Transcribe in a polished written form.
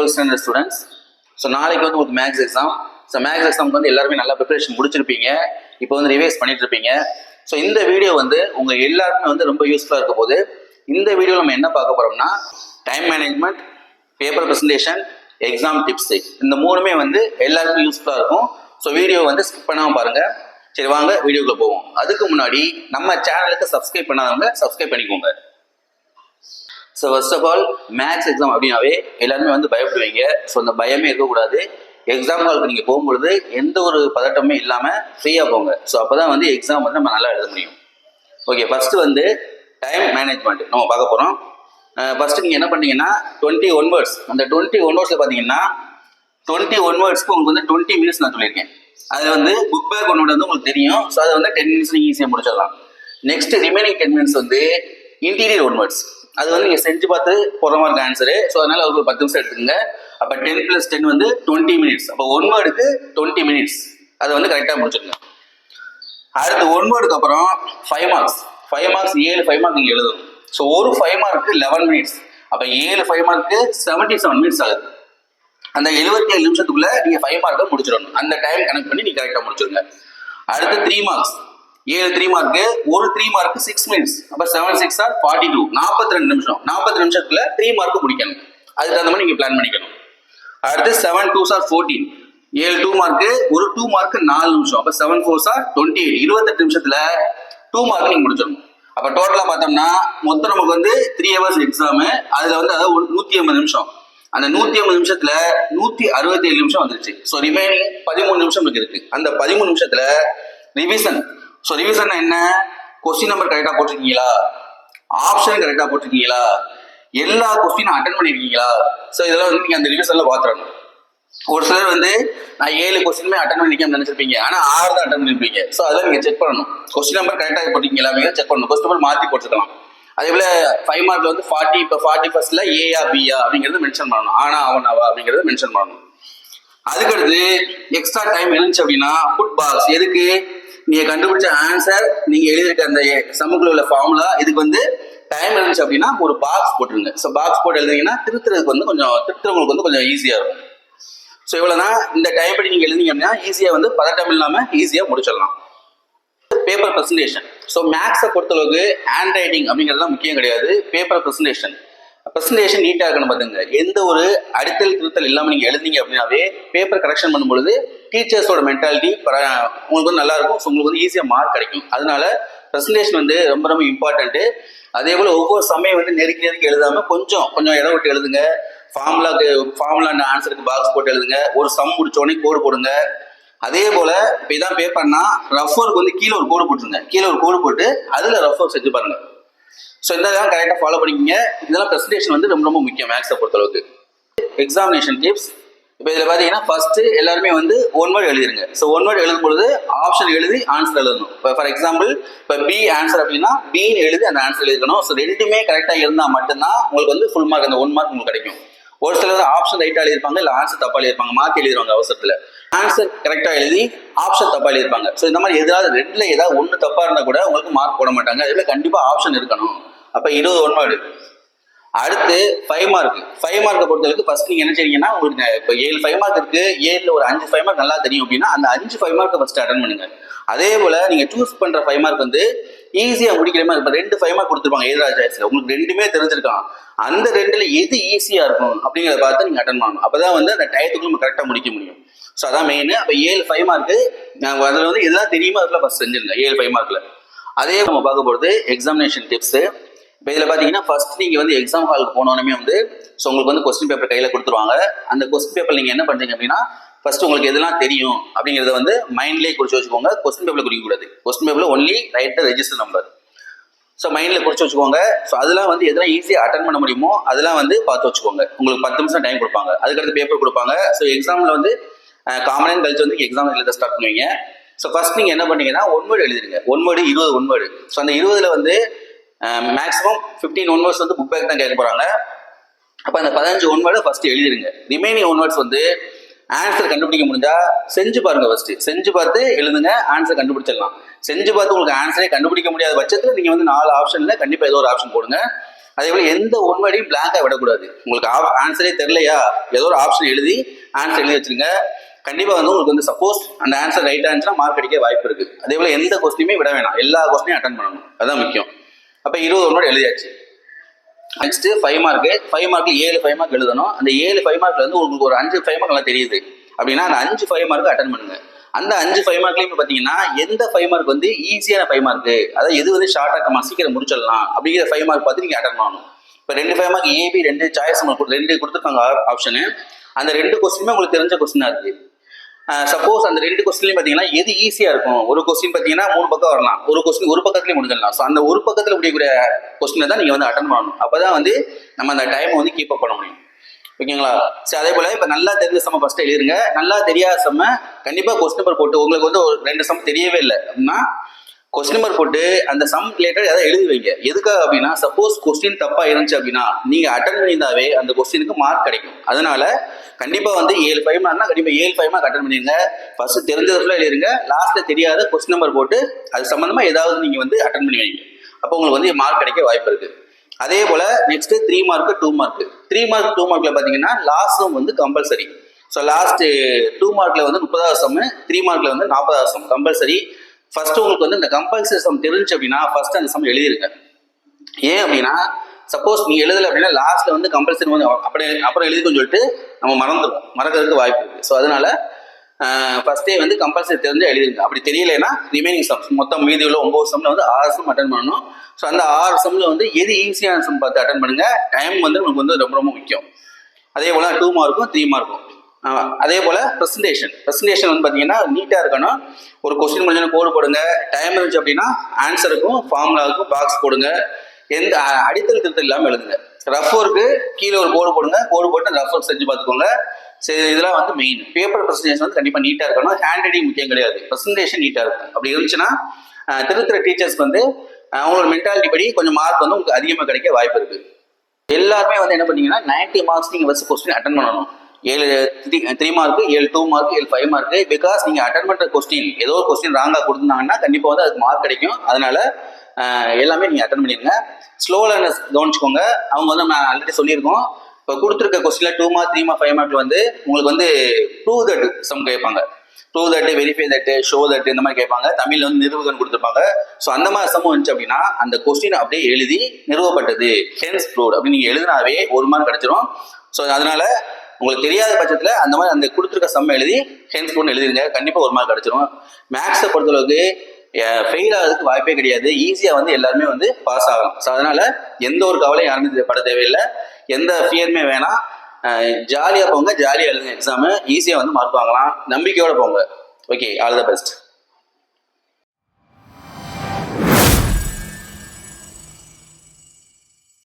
12th standard students. So நாளைக்கு வந்து உங்களுக்கு மேக்ஸ் எக்ஸாம். ஸோ மேக்ஸ் எக்ஸாமுக்கு வந்து எல்லாருமே நல்லா ப்ரிப்பரேஷன் முடிச்சிருப்பீங்க, இப்போ வந்து ரிவைஸ் பண்ணிட்டு இருப்பீங்க. ஸோ இந்த வீடியோ வந்து உங்கள் எல்லாருக்குமே வந்து ரொம்ப யூஸ்ஃபுல்லாக இருக்க போது. இந்த வீடியோவில் நம்ம என்ன பார்க்க போகிறோம்னா, time management, paper presentation, exam tips, இந்த மூணுமே வந்து எல்லாருக்கும் யூஸ்ஃபுல்லாக இருக்கும். ஸோ வீடியோ வந்து ஸ்கிப் பண்ணாமல் பாருங்கள். சரி, வாங்க வீடியோக்குள்ள போவோம். அதுக்கு முன்னாடி நம்ம சேனலுக்கு சப்ஸ்கிரைப் பண்ணாதவங்க சப்ஸ்கிரைப் பண்ணிக்கோங்க. So first of all, maths exam அப்படின்னாவே எல்லாருமே வந்து பயப்படுவீங்க. ஸோ அந்த பயமே இருக்கக்கூடாது. எக்ஸாம் ஹாலுக்கு நீங்கள் போகும்பொழுது எந்த ஒரு பதட்டமே இல்லாமல் ஃப்ரீயாக போங்க. ஸோ அப்போ தான் வந்து எக்ஸாம் வந்து நம்ம நல்லா எழுத முடியும். ஓகே, ஃபஸ்ட்டு வந்து டைம் மேனேஜ்மெண்ட் நம்ம பார்க்க போகிறோம். ஃபஸ்ட்டு நீங்கள் என்ன பண்ணீங்கன்னா 21 வேர்ட்ஸ், அந்த 21 வேர்ட்ஸில் பார்த்தீங்கன்னா 21 வேர்ட்ஸ்க்கு உங்களுக்கு வந்து 20 மினிட்ஸ் நான் சொல்லியிருக்கேன். அது வந்து புக் பேக் ஒன்று வந்து உங்களுக்கு தெரியும். ஸோ அதை வந்து 10 மினிட்ஸ் நீங்கள் ஈஸியாக முடிச்சிடலாம். நெக்ஸ்ட் ரிமைனிங் 10 மினிட்ஸ் வந்து இன்டீரியர் 1 வேர்ட்ஸ். அது வந்து நீங்கள் செஞ்சு பார்த்து போகிற மாதிரி ஆன்சரு. ஸோ அதனால் ஒரு 10 நிமிஷம் எடுத்துக்கங்க. அப்போ 10 + 10 வந்து 20 மினிட்ஸ். அப்போ 1 வேர்டுக்கு 20 மினிட்ஸ், அதை வந்து கரெக்டாக முடிச்சுக்கோங்க. அடுத்து 1 வேர்டுக்கு அப்புறம் 5 மார்க்ஸ். 5 மார்க்ஸ் 7 5 மார்க் நீங்கள் எழுதணும். ஸோ ஒரு 5 மார்க்கு 11 மினிட்ஸ். அப்போ 7 5 மார்க்கு 77 மினிட்ஸ் ஆகுது. அந்த 77 நிமிஷத்துக்குள்ள நீங்கள் 5 மார்க்கை முடிச்சிடணும். அந்த டைம் கனெக்ட் பண்ணி நீங்கள் கரெக்டாக முடிச்சிருங்க. அடுத்து 3 மார்க்ஸ். 7 3 மார்க்கு, ஒரு 3 மார்க்கு 6 மினிட்ஸ். அப்போ 7 6 are 42, 42 நிமிஷம். 40 நிமிஷத்துல 3 மார்க்கு முடிக்கணும். அதுக்கு தகுந்த மாதிரி நீங்கள் பிளான் பண்ணிக்கணும். அடுத்து 7 2s are 14, 7 2 மார்க்கு, ஒரு 2 மார்க்கு 4 நிமிஷம். அப்போ 7 4s are 28, 28 நிமிஷத்துல 2 மார்க் நீங்கள் முடிச்சிடணும். அப்போ டோட்டலாக பார்த்தோம்னா மொத்தம் நமக்கு வந்து 3 hours எக்ஸாமு. அதில் வந்து அதாவது 180 நிமிஷம். அந்த 180 நிமிஷத்துல 167 நிமிஷம் வந்துருச்சு. ஸோ ரிமைனிங் 13 நிமிஷம் இருக்கு. அந்த 13 நிமிஷத்துல ரிவிஷன். ஸோ ரிவிஷன் என்ன? கொஸ்டின் நம்பர் கரெக்டாக போட்டிருக்கீங்களா, ஆப்ஷன் கரெக்டாக போட்டிருக்கீங்களா, எல்லா கொஸ்டினும் அட்டன் பண்ணிருக்கீங்களா. ஸோ இதெல்லாம் வந்து நீங்கள் அந்த ரிவிஷன்ல பார்த்துடணும். ஒரு சிலர் வந்து நான் 7 கொஸ்டினுமே அட்டன் பண்ணிருக்கேன் நினைச்சிருப்பீங்க, ஆனால் 6 தான் அட்டன் பண்ணிருப்பீங்க. ஸோ அதெல்லாம் நீங்கள் செக் பண்ணணும். கொஸ்டின் நம்பர் கரெக்டாக போட்டிருக்கீங்களா அப்படிங்கிறத செக் பண்ணணும். கொஸ்டின் நம்பர் மாற்றி போட்டுக்கலாம். அதே போல 5 மார்க்ல வந்து 40, இப்போ 41st ஏயா பியா அப்படிங்கிறது மென்ஷன் பண்ணணும். ஆனா அவனாவா அப்படிங்கிறத மென்ஷன் பண்ணணும். அதுக்கடுத்து எக்ஸ்ட்ரா டைம் இருந்துச்சு அப்படின்னா புட் பாக்ஸ். எதுக்கு? நீங்க கண்டுபிடிச்ச ஆன்சர், நீங்க எழுதிருக்க அந்த சம்முக்குள்ள உள்ள ஃபார்முலா, இதுக்கு வந்து டைம் இருந்துச்சு அப்படின்னா ஒரு பாக்ஸ் போட்டுருங்க. ஸோ பாக்ஸ் போட்டு எழுதிங்கன்னா திருத்துறதுக்கு வந்து திருத்துறவங்களுக்கு வந்து கொஞ்சம் ஈஸியா இருக்கும். ஸோ இவ்வளவுதான். இந்த டைம் படி நீங்க எழுதிங்க அப்படின்னா ஈஸியா வந்து பதட்டம் இல்லாம ஈஸியா முடிச்சிடலாம். Paper presentation. ஸோ மேக்ஸை பொறுத்தளவுக்கு ஹேண்ட் ரைட்டிங் அப்படிங்கிறது தான் முக்கியம் கிடையாது. பேப்பர் ப்ரெசன்டேஷன் நீட்டாக இருக்கணும். பார்த்துங்க, எந்த ஒரு அடித்தல் திருத்தல் இல்லாமல் நீங்கள் எழுதிங்க அப்படின்னாவே பேப்பர் கரெக்ஷன் பண்ணும்பொழுது டீச்சர்ஸோட மென்டாலிட்டி உங்களுக்கு வந்து நல்லா இருக்கும். ஸோ உங்களுக்கு வந்து ஈஸியாக மார்க் கிடைக்கும். அதனால ப்ரெசன்டேஷன் வந்து ரொம்ப ரொம்ப இம்பார்ட்டன்ட்டு. அதே போல் ஒவ்வொரு சமயம் வந்து நெருக்கி எழுதாமல் கொஞ்சம் இடம் விட்டு எழுதுங்க. ஃபார்முலா ஆன்சருக்கு பாக்ஸ் போட்டு எழுதுங்க. ஒரு சம் முடிச்சோடனே கோடு போடுங்க. அதே போல இப்போ இதான் பேப்பர்னா ரஃப் ஒர்க் வந்து கீழே ஒரு கோடு போட்டுருங்க. கீழே ஒரு கோடு போட்டு அதில் ரஃப் ஒர்க் செஞ்சு பாருங்க. ஸோ இதெல்லாம் கரெக்டாக ஃபாலோ பண்ணிக்கிங்க. இதெல்லாம் ப்ரெசன்டேஷன் வந்து ரொம்ப ரொம்ப முக்கியம் மேக்ஸை பொறுத்தளவுக்கு. Examination tips. இப்போ இதில் பார்த்தீங்கன்னா ஃபர்ஸ்ட் எல்லாருமே வந்து 1 வேர்ட் எழுதிருங்க. ஸோ 1 வேர்ட் எழுதும் பொழுது ஆப்ஷன் எழுதி ஆன்சர் எழுதணும். இப்போ ஃபார் எக்ஸாம்பிள் இப்போ பி ஆன்சர் அப்படின்னா பின்னு எழுதி அந்த ஆன்சர் எழுதிக்கணும். ஸோ ரெண்டுமே கரெக்டாக இருந்தால் மட்டும்தான் உங்களுக்கு வந்து ஃபுல் மார்க், அந்த 1 மார்க் உங்களுக்கு கிடைக்கும். ஒரு சிலர் ஆப்ஷன் ரைட்டாக எழுதிருப்பாங்க, இல்லை ஆன்சர் தப்பாக எழுதிருப்பாங்க, மாற்றி எழுதிருவாங்க அவசரத்தில். ஆன்சர் கரெக்டாக எழுதி ஆப்ஷன் தப்பாக எழுதிருப்பாங்க. ஸோ இந்த மாதிரி ரெண்டுல ஏதாவது ஒன்று தப்பாக இருந்தால் கூட உங்களுக்கு மார்க் போட மாட்டாங்க. இதில் கண்டிப்பாக ஆப்ஷன் இருக்கணும். அப்போ 21 வேர்டு. அடுத்து 5 மார்க். 5 மார்க்கை பொறுத்தளவுக்கு ஃபர்ஸ்ட் நீங்கள் என்ன செய்றீங்கன்னா, உங்களுக்கு இப்போ 7 5 மார்க் இருக்கு, 7ல் ஒரு 5 5 மார்க் நல்லா தெரியும் அப்படின்னா அந்த 5 5 மார்க்கை ஃபர்ஸ்ட் அட்டன் பண்ணுங்க. அதே போல நீங்க சூஸ் பண்ற 5 மார்க் வந்து ஈஸியா முடிக்கிற மாதிரி. இப்போ 2 5 மார்க் கொடுத்துருப்பாங்க எதிராக சாய்ஸ்ல, உங்களுக்கு ரெண்டுமே தெரிஞ்சிருக்கலாம். அந்த 2ல் எது ஈஸியா இருக்கும் அப்படிங்கிறத பார்த்து நீங்க அட்டன் பண்ணணும். அப்பதான் வந்து அந்த டயத்துக்குள்ள நம்ம கரெக்டாக முடிக்க முடியும். ஸோ அதான் மெயின். அப்போ 7 5 மார்க்கு அதில் வந்து எதெல்லாம் தெரியுமோ அதில் ஃபர்ஸ்ட் செஞ்சிருங்க 7 5 மார்க்ல. அதே நம்ம பார்க்க போகிறது எக்ஸாமினேஷன் டிப்ஸ். இப்போ இதில் பார்த்தீங்கன்னா ஃபர்ஸ்ட் நீங்கள் வந்து எக்ஸாம் ஹாலுக்கு போனோடனே வந்து ஸோ உங்களுக்கு வந்து கொஸ்டின் பேப்பர் கையில் கொடுத்துருவாங்க. அந்த கொஸ்டின் பேப்பர் நீங்கள் என்ன பண்ணுறீங்க அப்படின்னா, ஃபர்ஸ்ட் உங்களுக்கு எதெல்லாம் தெரியும் அப்படிங்கிறத வந்து மைண்ட்லேயே குறிச்சு வச்சுக்கோங்க. கொஸ்டின் பேப்பரில் குறிக்கக்கூடாது. கொஸ்டின் பேப்பரில் only right register number. So மைண்டில் குறிச்சு வச்சுக்கோங்க. ஸோ அதெல்லாம் வந்து எதெல்லாம் ஈஸியாக அட்டன் பண்ண முடியுமோ அதெல்லாம் வந்து பார்த்து வச்சுக்கோங்க. உங்களுக்கு 10 நிமிஷம் டைம் கொடுப்பாங்க. அதுக்கடுத்து பேப்பர் கொடுப்பாங்க. ஸோ எக்ஸாமில் வந்து காமன் கழிச்சு வந்து எக்ஸாம் எழுத ஸ்டார்ட் பண்ணுவீங்க. ஸோ ஃபர்ஸ்ட் நீங்கள் என்ன பண்ணீங்கன்னா 1 வேர்டு எழுதிருங்க. 1 word 20 1 word. ஸோ அந்த 20ல் வந்து மேக்ஸிமம் 15 1 வேர்ட்ஸ் வந்து புக் பேக் தான் கேட்க போகிறாங்க. அப்போ அந்த 15 1 வேர்டை ஃபர்ஸ்ட் எழுதிருங்க. ரிமைனிங் 1 வேர்ட்ஸ் வந்து ஆன்சர் கண்டுபிடிக்க முடிஞ்சா செஞ்சு பாருங்க. ஃபர்ஸ்ட் செஞ்சு பார்த்து எழுதுங்க, ஆன்சர் கண்டுபிடிச்சிடலாம். செஞ்சு பார்த்து உங்களுக்கு ஆன்சரே கண்டுபிடிக்க முடியாத பட்சத்தில் நீங்கள் வந்து 4 ஆப்ஷன்ல கண்டிப்பாக ஏதோ ஒரு ஆப்ஷன் போடுங்க. அதே போல எந்த ஒன் வேர்டையும் பிளாங்கா விடக்கூடாது. உங்களுக்கு ஆன்சரே தெரியலையா, ஏதோ ஒரு ஆப்ஷன் எழுதி ஆன்சர் எழுதி வச்சிருங்க. கண்டிப்பா வந்து உங்களுக்கு வந்து சப்போஸ் அந்த ஆன்சர் ரைட்டா இருந்துச்சுன்னா மார்க் அடிக்க வாய்ப்பு இருக்கு. அதே போல எந்த கொஸ்டினுமே விட வேணாம், எல்லா கொஸ்டினையும் அட்டன் பண்ணணும், அதுதான் முக்கியம். அப்ப 20 ஒன் வேர்டு எழுதியாச்சு. Next 5 mark. 5 மார்க்ல 7 5 மார்க் எழுதணும். அந்த 7 5 மார்க்ல வந்து உங்களுக்கு ஒரு 5 5 மார்க் நல்லா தெரியுது அப்படின்னா அந்த 5 5 மார்க் அட்டன் பண்ணுங்க. அந்த 5 5 மார்க்லயும் பாத்தீங்கன்னா எந்த 5 மார்க் வந்து ஈஸியான 5 மார்க், அதாவது எது வந்து ஷார்ட்டா நம்ம சீக்கிரம் முடிச்சிடலாம் அப்படிங்கிற 5 மார்க் பார்த்து நீங்க அட்டன் பண்ணணும். இப்போ 2 5 மார்க் ஏபி 2 சாய்ஸ் 2 கொடுத்துருக்காங்க ஆப்ஷனு. அந்த 2 கொஸ்டினுமே உங்களுக்கு தெரிஞ்ச கொஸ்டினா இருக்கு. சப்போஸ் அந்த 2 கொஸ்டின்லையும் பார்த்தீங்கன்னா எது ஈஸியாக இருக்கும், ஒரு கொஸ்டின் பார்த்தீங்கன்னா 3 பக்கம் வரலாம், ஒரு கொஸ்டின் ஒரு பக்கத்துலேயே முடிஞ்சிடலாம். ஸோ அந்த ஒரு பக்கத்தில் முடியக்கூடிய கொஸ்டினை தான் நீங்கள் வந்து அட்டன் பண்ணணும். அப்போ தான் வந்து நம்ம அந்த டைமை வந்து கீப் அப் பண்ண முடியும். ஓகேங்களா? சரி, அதே போல் இப்போ நல்லா தெரிஞ்ச சம்ம ஃபஸ்ட்டு எழுதிருங்க. நல்லா தெரியாத சம்ம கண்டிப்பாக கொஸ்டின் நம்பர் போட்டு, உங்களுக்கு வந்து ஒரு 2 சம் தெரியவே இல்லை அப்படின்னா கொஸ்டின் நம்பர் போட்டு அந்த சம் ரிலேட்டட் ஏதாவது எழுதி வைங்க. எதுக்காக அப்படின்னா சப்போஸ் கொஸ்டின் தப்பா இருந்துச்சு அப்படின்னா நீங்க அட்டன் பண்ணியிருந்தாவே அந்த கொஸ்டினுக்கு மார்க் கிடைக்கும். அதனால கண்டிப்பா வந்து 7 5 மார்க்னா கண்டிப்பா 7 5 மார்க் அட்டன் பண்ணிருங்க. ஃபர்ஸ்ட் தெரிஞ்சதுல எழுதிருங்க, லாஸ்ட்ல தெரியாத கொஸ்டின் நம்பர் போட்டு அது சம்பந்தமா ஏதாவது நீங்க வந்து அட்டன் பண்ணி வைங்க. அப்போ உங்களுக்கு வந்து மார்க் கிடைக்க வாய்ப்பு இருக்கு. அதே போல நெக்ஸ்ட் 3 மார்க் 2 மார்க். 3 மார்க் 2 மார்க்ல பாத்தீங்கன்னா லாஸ்ட் சம் வந்து கம்பல்சரி. ஸோ லாஸ்ட் 2 மார்க்ல வந்து 30வது சம், 3 மார்க்ல வந்து 40வது சம் கம்பல்சரி. ஃபர்ஸ்ட் உங்களுக்கு வந்து இந்த கம்பல்சரி சம் தெரிஞ்சு அப்படின்னா ஃபர்ஸ்ட் அந்த சம் எழுதிருங்க. ஏன் அப்படின்னா சப்போஸ் நீ எழுதலை அப்படின்னா லாஸ்ட்ல வந்து கம்பல்சரி வந்து அப்புறம் எழுதிக்கொண்டு சொல்லிட்டு நம்ம மறக்கிறதுக்கு வாய்ப்பு இருக்கு. ஸோ அதனால ஃபர்ஸ்டே வந்து கம்பல்சரி தெரிஞ்சு எழுதிருங்க. அப்படி தெரியலைன்னா ரிமைனிங் சம்ஸ் மொத்தம் மீதி உள்ள 9 சம்ல வந்து 6 சம் அட்டன் பண்ணணும். ஸோ அந்த 6 சம்ல வந்து எது ஈஸியான சம் பார்த்து அட்டன் பண்ணுங்க. டைம் வந்து உங்களுக்கு வந்து ரொம்ப ரொம்ப முக்கியம். அதே போல 2 மார்க்கும் 3 மார்க்கும். அதே போல ப்ரெசன்டேஷன் வந்து பார்த்தீங்கன்னா நீட்டாக இருக்கணும். ஒரு கொஸ்டின் முடிஞ்சோன்னா கோடு போடுங்க. டைம் இருந்துச்சு அப்படின்னா ஆன்சருக்கும் ஃபார்முலாவுக்கும் பாக்ஸ் போடுங்க. எந்த அடித்தல் திருத்தம் இல்லாமல் எழுதுங்க. ரஃப் ஒர்க்கு கீழே ஒரு கோடு போடுங்க, கோடு போட்டு ரஃப் ஒர்க் செஞ்சு பார்த்துக்கோங்க. சரி, இதெல்லாம் வந்து மெயின். பேப்பர் ப்ரெசன்டேஷன் வந்து கண்டிப்பாக நீட்டாக இருக்கணும். ஹேண்ட் ரைட்டிங் முக்கியம் கிடையாது, ப்ரெசன்டேஷன் நீட்டாக இருக்கும். அப்படி இருந்துச்சுன்னா திருத்துற டீச்சர்ஸ் வந்து அவங்களோட மென்டாலிட்டி படி கொஞ்சம் மார்க் வந்து உங்களுக்கு அதிகமாக கிடைக்க வாய்ப்பு இருக்கு. எல்லாருமே வந்து என்ன பண்ணீங்கன்னா 90 மார்க்ஸ் நீங்கள் ஃபர்ஸ்ட் கொஸ்டின் அட்டன் பண்ணணும். 7 3 மார்க், 7 2 மார்க், 7 5 மார்க். பிகாஸ் நீங்க அட்டன் பண்ற கொஸ்டின் ஏதோ ஒரு கொஸ்டின் ராங்கா கொடுத்தாங்கன்னா கண்டிப்பா வந்து அதுக்கு மார்க் கிடைக்கும். அதனால எல்லாமே நீங்க அட்டன் பண்ணிருங்க. ஸ்லோ லேர்னர்ஸ் கவனிச்சுக்கோங்க. அவங்க வந்து நம்ம ஆல்ரெடி சொல்லியிருக்கோம். இப்போ கொடுத்துருக்க கொஸ்டின்ல 2 மார்க் 3 மார்க் 5 மார்க்ல வந்து உங்களுக்கு வந்து ப்ரூவ் தட் சம் கேட்பாங்க. Prove that, verify that, show that இந்த மாதிரி கேட்பாங்க. தமிழ்ல வந்து நிறுவுகன் கொடுத்துருப்பாங்க. ஸோ அந்த மாதிரி சம் வந்துச்சு அப்படின்னா அந்த கொஸ்டின் அப்படியே எழுதி நிறுவப்பட்டது ஹென்ஸ் ப்ரூவ்ட் அப்படின்னு நீங்க எழுதினாவே 1 மார்க் கிடைச்சிரும். ஸோ அதனால உங்களுக்கு தெரியாத பட்சத்தில் அந்த மாதிரி அந்த கொடுத்துருக்க சம் எழுதி ஹென்ஸ் ப்ரூவ்ட் எழுதிருங்க. கண்டிப்பாக 1 மார்க் கிடைச்சிரும். மேக்ஸை பொறுத்தளவுக்கு ஃபெயில் ஆகிறதுக்கு வாய்ப்பே கிடையாது. ஈஸியாக வந்து எல்லாருமே வந்து பாஸ் ஆகலாம். ஸோ அதனால எந்த ஒரு கவலையும் யாருமே பட தேவையில்லை, எந்த ஃபியருமே வேணாம். ஜாலியாக போங்க, ஜாலியாக எழுதுங்க. எக்ஸாமு ஈஸியாக வந்து மார்க் வாங்கலாம். நம்பிக்கையோட போங்க. Okay, all the best.